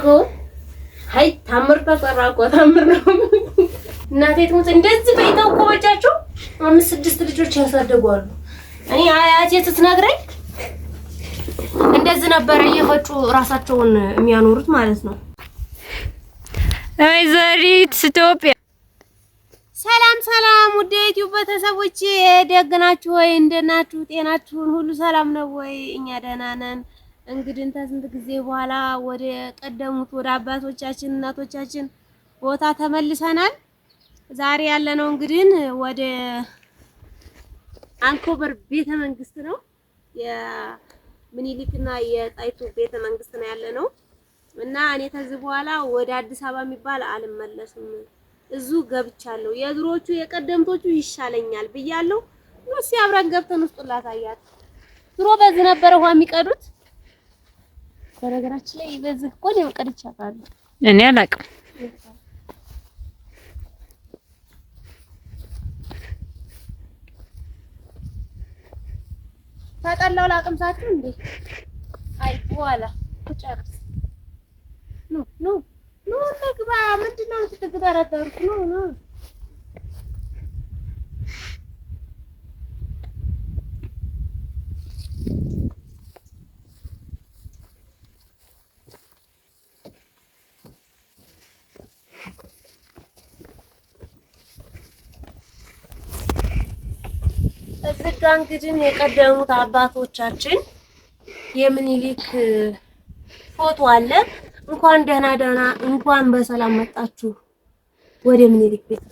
አላየኸው? አይ ታምር ተሰራ እኮ ታምር ነው። እናቴ ትሙት እንደዚህ በይተው እኮ በጃቸው 5-6 ልጆች ያሳደጓሉ። እኔ አያቴ ስትነግረኝ እንደዚህ ነበር እየፈጩ ራሳቸውን የሚያኖሩት ማለት ነው። ወይዘሪት ኢትዮጵያ ሰላም ሰላም፣ ውድ የዩቲዩብ ቤተሰቦች ደግ ናችሁ ወይ? እንደናችሁ? ጤናችሁን ሁሉ ሰላም ነው ወይ? እኛ ደህና ነን። እንግዲህ ከስንት ጊዜ በኋላ ወደ ቀደሙት ወደ አባቶቻችን እናቶቻችን ቦታ ተመልሰናል። ዛሬ ያለነው እንግዲህ ወደ አንኮበር ቤተ መንግስት ነው። የምኒልክና የጣይቱ ቤተ መንግስት ነው ያለነው እና እኔ ከዚህ በኋላ ወደ አዲስ አበባ የሚባል አልመለስም። እዙ ገብቻለሁ። የድሮቹ የቀደምቶቹ ይሻለኛል ብያለሁ። እሱ አብረን ገብተን ውስጥ ላታያት። ድሮ በዚህ ነበር ውሃ የሚቀዱት። በነገራችን ላይ በዚህ እኮ ነው ቀድቻ አውቃለሁ። እኔ አላውቅም። ታጠላው ላቅምሳችሁ እንዴ? አይ በኋላ ተጨርስ ኖ ተግባ ምንድነው የምትተገዳደሩት? ኖ እዚህ ጋ እንግዲህ የቀደሙት አባቶቻችን የምኒልክ ፎቶ አለ። እንኳን ደህና እንኳን በሰላም መጣችሁ ወደ ምኒልክ ቤት።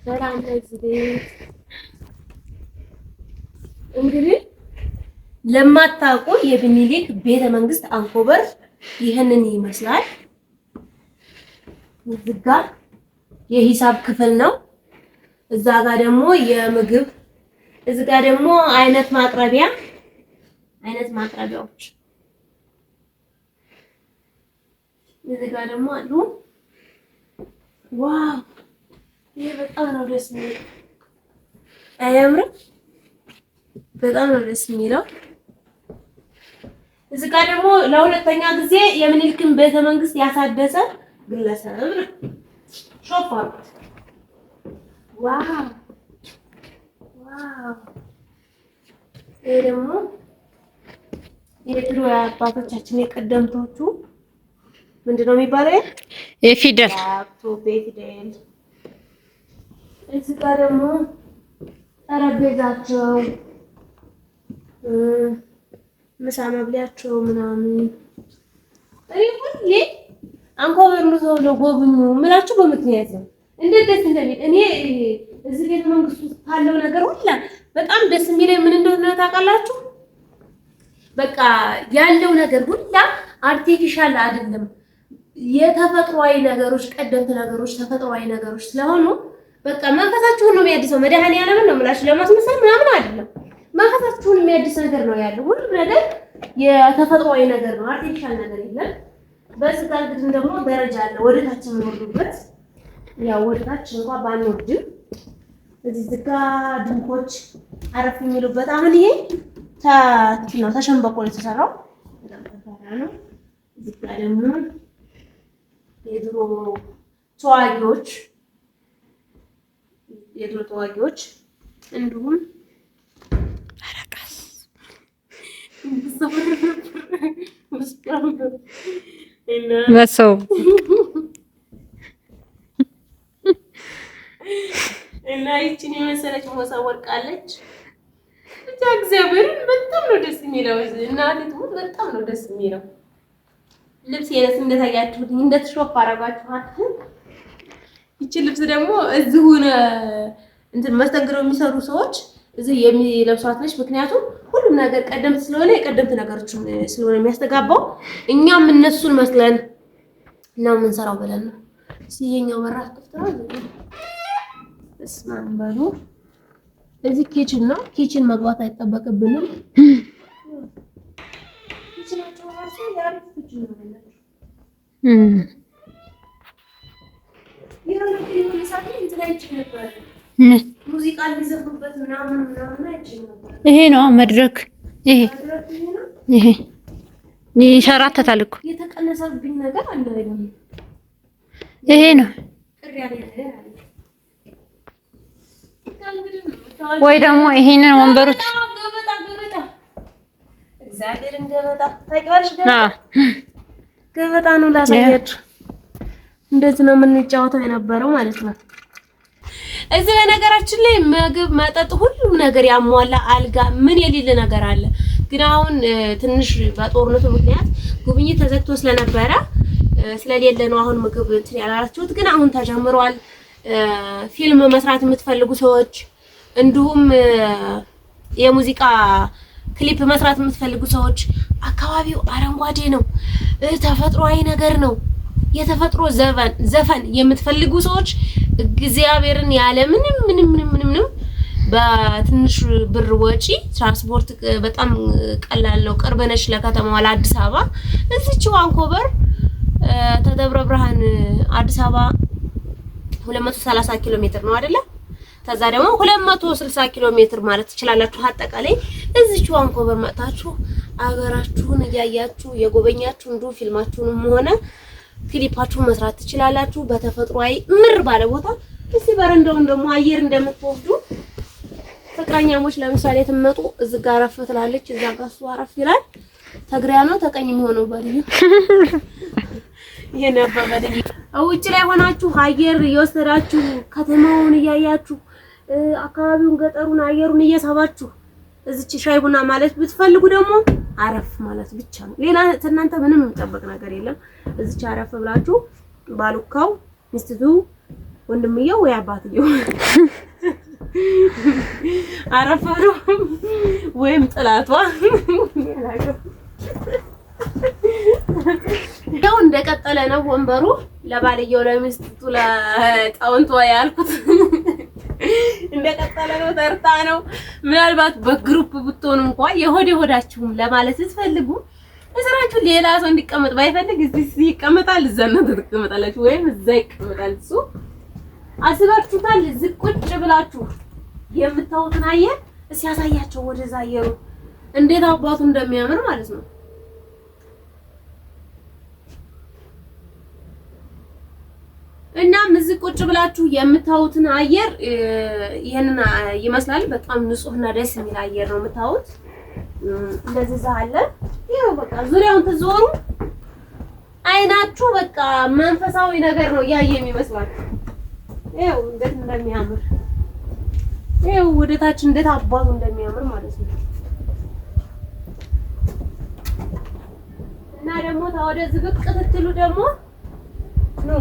ሰላም ለዚህ ቤት። እንግዲህ ለማታውቁ የምኒልክ ቤተ መንግስት አንኮበር ይህንን ይመስላል። እዚህ ጋ የሂሳብ ክፍል ነው። እዛ ጋር ደግሞ የምግብ፣ እዚህ ጋር ደግሞ አይነት ማቅረቢያዎች እዚህ ጋር ደግሞ አሉ። ዋው ይሄ በጣም ነው ደስ የሚለው። አያምርም? በጣም ነው ደስ የሚለው። እዚህ ጋር ደግሞ ለሁለተኛ ጊዜ የምኒልክን ቤተ መንግስት ያሳደሰ ግለሰብ ነው። ሾፍ አሉት። ዋው ይሄ ደግሞ የድሮ አባቶቻችን የቀደምቶቹ ምንድነው የሚባለው? የፊደል ፊደል። እዚህ ጋር ደግሞ ጠረጴዛቸው፣ ምሳ መብሊያቸው ምናምን። እኔ ሁሌ አንኮበር ነው ሰው ለጎብኙ ምላችሁ በምክንያት ነው። እንዴት ደስ እንደሚል እኔ እዚህ ቤተ መንግስት ውስጥ ካለው ነገር ሁላ በጣም ደስ የሚለኝ ምን እንደሆነ ታውቃላችሁ? በቃ ያለው ነገር ሁላ አርቲፊሻል አይደለም። የተፈጥሯዊ ነገሮች፣ ቀደምት ነገሮች፣ ተፈጥሯዊ ነገሮች ስለሆኑ በቃ መንፈሳችሁን ነው የሚያድሰው። መድኃኒዓለምን ነው የምላችሁ፣ ለማስመሰል ምናምን አይደለም። መንፈሳችሁን የሚያድስ ነገር ነው ያለው። ሁሉም ነገር የተፈጥሯዊ ነገር ነው፣ አርቲፊሻል ነገር የለም። በዚህ ጋር ግን ደግሞ ደረጃ አለ፣ ወደ ታች የምንወርዱበት። ያው ወደ ታች እንኳን ባንወርድም እዚህ ጋር ድንኮች አረፍ የሚሉበት። አሁን ይሄ ተሸንበቆ ነው የተሰራው ነው። እዚህ ጋር ደግሞ የድሮ ተዋጊዎች እንዲሁም አረቃስ መሰው እና ይቺን የመሰለች ሞሰብ ወርቃለች። ብቻ እግዚአብሔርን በጣም ነው ደስ የሚለው። እናቴ ትሙት በጣም ነው ደስ የሚለው። ልብስ የነስ እንደታያችሁት እንደተሾፍ አረጋችኋት። ይቺ ልብስ ደግሞ እዚሁ እንትን መስተንግዶ የሚሰሩ ሰዎች እዚህ የሚለብሷት ነች። ምክንያቱም ሁሉም ነገር ቀደምት ስለሆነ የቀደምት ነገሮችን ስለሆነ የሚያስተጋባው እኛም እነሱን መስለን ነው የምንሰራው ብለን ነው። ሲየኛው በራፍ ክፍት ነው። እስማን ባሉ እዚህ ኪችን ነው። ኪችን መግባት አይጠበቅብንም። ኪችናቸው ራሱ ያሪፍ ኪችን ነው ማለት ነው። ሙዚቃ ሊዘፍኑበት ምናምን አይችልም ነበር። ይሄ ነው መድረክ። ይሄ ይንሸራተታል እኮ የተቀነሰብኝ ነገር አለ አይደል? ይሄ ነው ወይ ደግሞ ይሄንን ወንበሮች እግዚአብሔርን ገበጣ ነው ላሳያችሁ። እንደዚህ ነው የምንጫወተው የነበረው ማለት ነው። እዚህ በነገራችን ላይ ምግብ፣ መጠጥ፣ ሁሉም ነገር ያሟላ አልጋ ምን የሌለ ነገር አለ። ግን አሁን ትንሽ በጦርነቱ ምክንያት ጉብኝት ተዘግቶ ስለነበረ ስለሌለ ነው አሁን ምግብ እንትን ያላላችሁት። ግን አሁን ተጀምሯል። ፊልም መስራት የምትፈልጉ ሰዎች እንዲሁም የሙዚቃ ክሊፕ መስራት የምትፈልጉ ሰዎች አካባቢው አረንጓዴ ነው፣ ተፈጥሯዊ ነገር ነው። የተፈጥሮ ዘፈን የምትፈልጉ ሰዎች እግዚአብሔርን ያለ ምንም በትንሽ ብር ወጪ ትራንስፖርት በጣም ቀላል ነው። ቅርብ ነሽ ለከተማዋ ለአዲስ አበባ። እዚች አንኮበር ተደብረ ብርሃን አዲስ አበባ 230 ኪሎ ሜትር ነው አይደለ? ከዛ ደግሞ 260 ኪሎ ሜትር ማለት ትችላላችሁ። አጠቃላይ እዚች አንኮበር መጣችሁ አገራችሁን እያያችሁ የጎበኛችሁ እንዱ ፊልማችሁንም ሆነ ክሊፓችሁን መስራት ትችላላችሁ። በተፈጥሯዊ ምር ባለ ቦታ እስቲ በረንዳውን ደግሞ አየር እንደምትወስዱ ፍቅረኛሞች ለምሳሌ ትመጡ እዚህ ጋር አረፍ ትላለች፣ እዛ ጋር እሱ አረፍ ይላል። ተግሪያ ነው ተቀኝ የሚሆነው ባልዩ የነበበደ ውጭ ላይ ሆናችሁ አየር እየወሰዳችሁ ከተማውን እያያችሁ አካባቢውን ገጠሩን አየሩን እየሳባችሁ እዚች ሻይ ቡና ማለት ብትፈልጉ ደግሞ አረፍ ማለት ብቻ ነው። ሌላ እናንተ ምንም የሚጠበቅ ነገር የለም። እዚች አረፍ ብላችሁ ባሉካው ሚስቱ ወንድምየው ወይ አባትየው አረፍ ብሎ ወይም ጥላቷ ያው እንደቀጠለ ነው ወንበሩ። ለባልየው ለሚስቱ ለጣውንቷ ያልኩት እንደቀጠለ ነው። ተርታ ነው። ምናልባት በግሩፕ ብትሆኑ እንኳን የሆድ ሆዳችሁም ለማለት ስትፈልጉ እሰራችሁ ሌላ ሰው እንዲቀመጥ ባይፈልግ እዚህ ይቀመጣል፣ እዛ ነው ትቀመጣላችሁ፣ ወይም እዛ ይቀመጣል። እሱ አስባችሁታል። እዚህ ቁጭ ብላችሁ የምታዩትን አየር እስኪ ያሳያቸው። ወደዛ አየሩ እንዴት አባቱ እንደሚያምር ማለት ነው። እና እዚህ ቁጭ ብላችሁ የምታዩትን አየር ይሄንን ይመስላል። በጣም ንጹህና ደስ የሚል አየር ነው የምታዩት። እንደዚህ ዛለ ይሄው በቃ ዙሪያውን ተዞሩ አይናችሁ በቃ መንፈሳዊ ነገር ነው ያየ የሚመስላችሁ። ይሄው እንዴት እንደሚያምር ይሄው ወደታች እንዴት አባቱ እንደሚያምር ማለት ነው። እና ደግሞ ታወደዚህ ብቅ ትትሉ ደግሞ ነው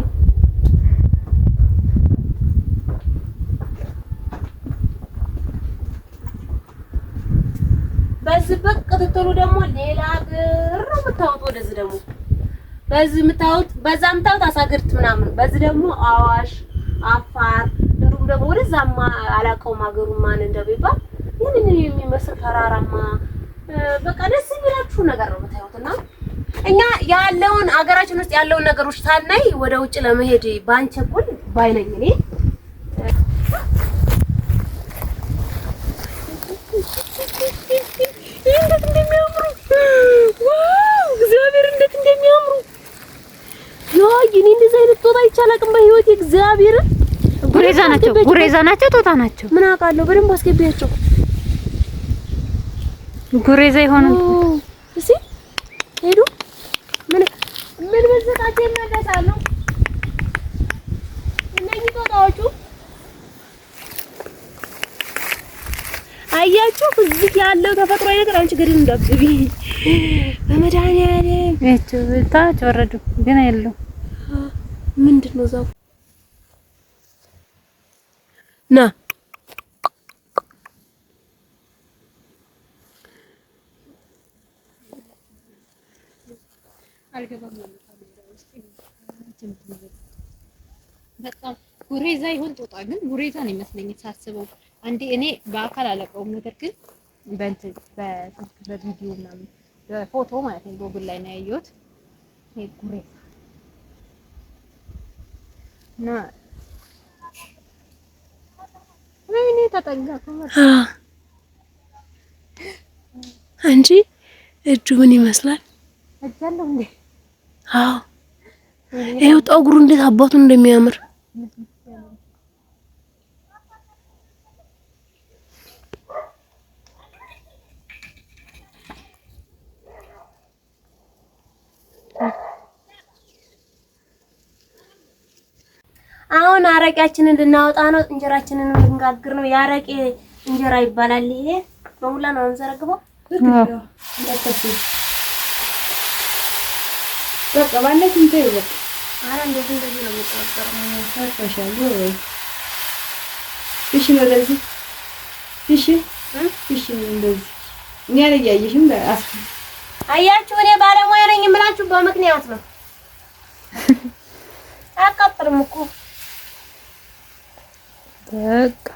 በዚህ በቅ ትትሉ ደግሞ ሌላ ሀገር ነው የምታዩት። ወደዚህ ደግሞ በዚህ የምታዩት በዛ የምታዩት አሳግርት ምናምን፣ በዚህ ደግሞ አዋሽ፣ አፋር እንዲሁም ደግሞ ወደዛማ አላውቀውም ሀገሩን ማን እንደሚባል ይሄንን የሚመስል ተራራማ በቃ ደስ የሚላችሁ ነገር ነው የምታዩትና እኛ ያለውን ሀገራችን ውስጥ ያለውን ነገሮች ሳናይ ወደ ውጭ ለመሄድ ባንቸኩል ባይነኝ እኔ እንዴት እንደሚያምሩ ዋው! እግዚአብሔር እንዴት እንደሚያምሩ ያይ እኔ እንደዚህ አይነት ጦጣ አይቻላቅም በህይወት እግዚአብሔር። ጉሬዛ ናቸው ጦጣ ናቸው ምን አውቃለሁ። በደንብ አስገቢያቸው ጉሬዛ ይሆኑ እሺ። ሄዱ ምን በዘቃቸው ይመለሳሉ እነዚህ ጦጣዎቹ። አያችሁ እዚህ ያለው ተፈጥሯዊ ነገር አንቺ ገደል እንዳትገቢ በመድኃኒዓለም እቺ ታች ወረዱ ግን አይደለም። ምንድነው ዛው ና አልገባም ነው በጣም ጉሬዛ ይሆን ጦጣ ግን ጉሬዛ ነው ይመስለኝ ሳስበው። አንዴ እኔ በአካል አላውቀውም፣ ነገር ግን በቪዲዮ ምናምን በፎቶ ማለት ነው ጎግል ላይ ነው ያየሁት። ይሄ ጉሬዛ እና ወይኔ ተጠጋኩ እንጂ እጁ ምን ይመስላል? አጃለሁ እንዴ? አዎ ይሄው ጠጉሩ እንዴት አባቱን እንደሚያምር አሁን አረቂያችንን ልናወጣ ነው። እንጀራችንን ልንጋግር ነው። ያረቄ እንጀራ ይባላል። ይሄ በሙላ ነው አንዘረግበው። በቃ ማለት እንዴ በቃ አረ እንደዚህ ነው የሚቆጠረው። ታጣሻለሁ ወይ እሺ ነው ለዚህ እሺ እንደዚህ እኛ ላይ ያየሽም አስኪ አያችሁ፣ እኔ ባለሙያ ነኝ የምላችሁ በምክንያት ነው። አቃጥርም እኮ በቃ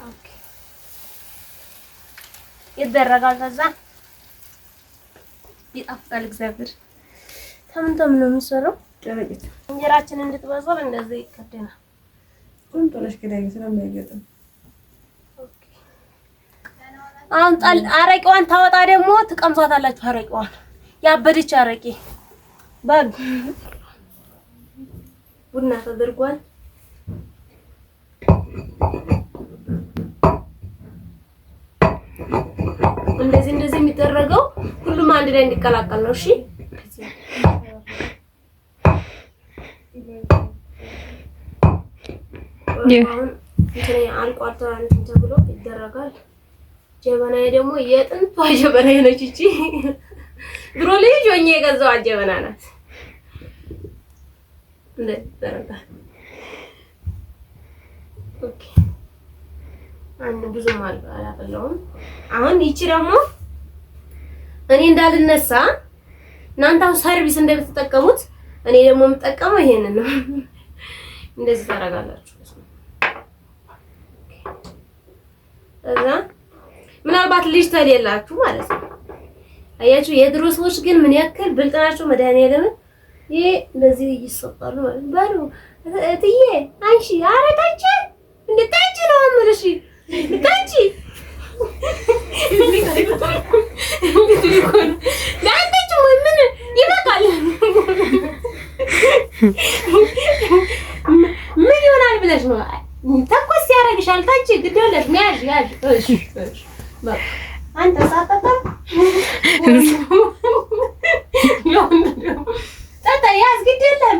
ይደረጋል። ከዛ ይጣፍጣል። እግዚአብሔር ተምን ነው የሚሰራው። ጨረቂት እንጀራችንን እንድትበስል እንደዚህ ይከደናል። ቁንጥለሽ ከላይ ስለማይገጥም አሁን አረቂዋን ታወጣ ደግሞ ትቀምሷታላችሁ። አረቂዋን ያበደች አረቂ ባግ ቡና ተደርጓል። እንደዚህ የሚደረገው ሁሉም አንድ ላይ እንዲቀላቀል ነው። እሺ አሁን እንትን አልቋል ተብሎ ይደረጋል። ጀበናዬ ደግሞ የጥንቷ ጀበናዬ ነች። እቺ ድሮ ልጅ ሆኜ የገዛው ጀበና ናት። እንደተደረጋል። ኦኬ አንድ ብዙም አላፈላውም። አሁን ይቺ ደግሞ እኔ እንዳልነሳ እናንተ ሰርቪስ እንደምትጠቀሙት እኔ ደግሞ የምጠቀመው ይሄንን ነው። እንደዚህ ታደርጋላችሁ። እዛ ምናልባት ልጅ ተሌላችሁ ማለት ነው። አያችሁ የድሮ ሰዎች ግን ምን ያክል ብልጥ ናቸው። መድኃኒዓለም ይሄ እንደዚህ ይሰጣሉ ማለት ባሉ እትዬ አንቺ አረታች እንድታጭ ነው አምልሽ ታጭ ለአንተች ምን ይበቃል ምን ይሆናል ብለሽ ነው ተኮስ ያረግሻል። ታጭ ግዴለሽ ያዥ እሺ በቃ አንተ ሳጣጣም ታታ ያዝ ግዴለም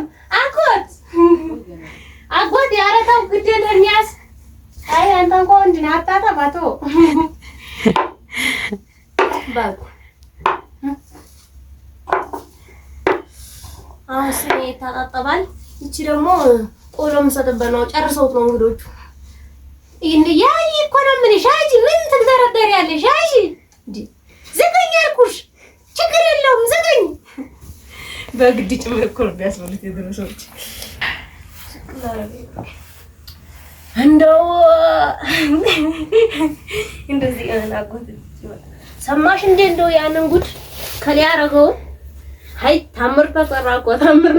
አጎት ያረታው ግዴለም ያዝ። አይ አንተ እንኳን እንዴ አጣጣ ባቶ ባቁ አሁን ታጣጣባል። እቺ ደግሞ ቆሎ ምሰጥበት ነው። ጨርሰውት ነው እንግዶቹ። እንዴ ያይ እኮ ነው ምን ሻጂ ምን ትደረደሪያለሽ? ሻጂ እንዴ ዘገኝ አልኩሽ። ችግር የለውም ዘገኝ በግድ ጭምር እኮ ነው ቢያስበሉት የደረሰዎች እንደው እንደዚህ አናጎት ሰማሽ እንዴ? እንደው ያንን ጉድ ከሊያ ያረገው አይ ታምር ተሰራ እኮ ታምር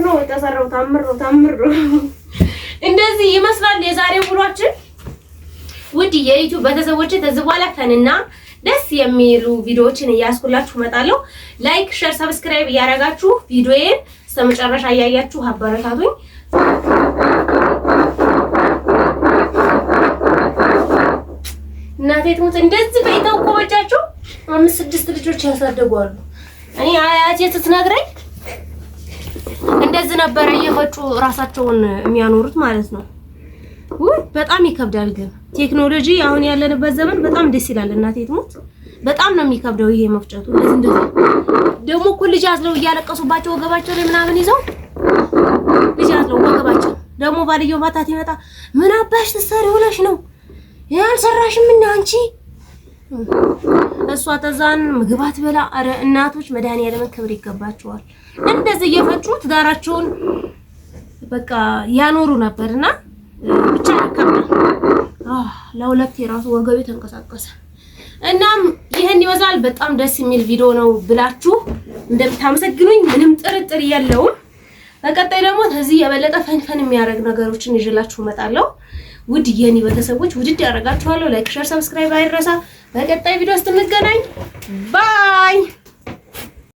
ነው የተሰራው ታምር ነው። እንደዚህ ይመስላል የዛሬ ውሏችን። ውድ የዩቲዩብ ቤተሰቦቼ ከዚህ በኋላ ፈንና ደስ የሚሉ ቪዲዮዎችን እያስኩላችሁ እመጣለሁ። ላይክ፣ ሼር፣ ሰብስክራይብ እያደረጋችሁ ቪዲዮዬን እስከመጨረሻ እያያችሁ አበረታቱኝ። እናቴ ትሙት እንደዚህ በይተው እኮ በጃቸው 5-6 ልጆች ያሳደጓሉ። እኔ አያቴ ስትነግረኝ እንደዚህ ነበረ እየፈጩ ራሳቸውን የሚያኖሩት ማለት ነው። በጣም ይከብዳል ግን ቴክኖሎጂ አሁን ያለንበት ዘመን በጣም ደስ ይላል። እናቴ ትሙት በጣም ነው የሚከብደው ይሄ መፍጨቱ። እንደዚህ ደግሞ እኮ ልጅ አዝለው እያለቀሱባቸው ወገባቸው ላይ ምናምን ይዘው ልጅ አዝለው ወገባቸው ደግሞ ባልየው ማታት ይመጣ ምን አባሽ ትሰሪ ሆነሽ ነው ያልሰራሽም እና አንቺ እሷ ተዛን ምግብ አትበላ። አረ እናቶች መድኃኒዓለም ክብር ይገባቸዋል። እንደዚህ እየፈጩ ትዳራቸውን በቃ ያኖሩ ነበርና ብቻ ይከብዳል። ለሁለት የራሱ ወገቤ ተንቀሳቀሰ። እናም ይሄን ይመስላል። በጣም ደስ የሚል ቪዲዮ ነው ብላችሁ እንደምታመሰግኑኝ ምንም ጥርጥር የለውም። በቀጣይ ደግሞ ከዚህ የበለጠ ፈንፈን የሚያደርግ ነገሮችን ይዤላችሁ እመጣለሁ። ውድ የኔ ቤተሰቦች ውድድ ያደርጋችኋለሁ። ላይክ ሼር ሰብስክራይብ አይረሳ። በቀጣይ ቪዲዮ ውስጥ እንገናኝ። ባይ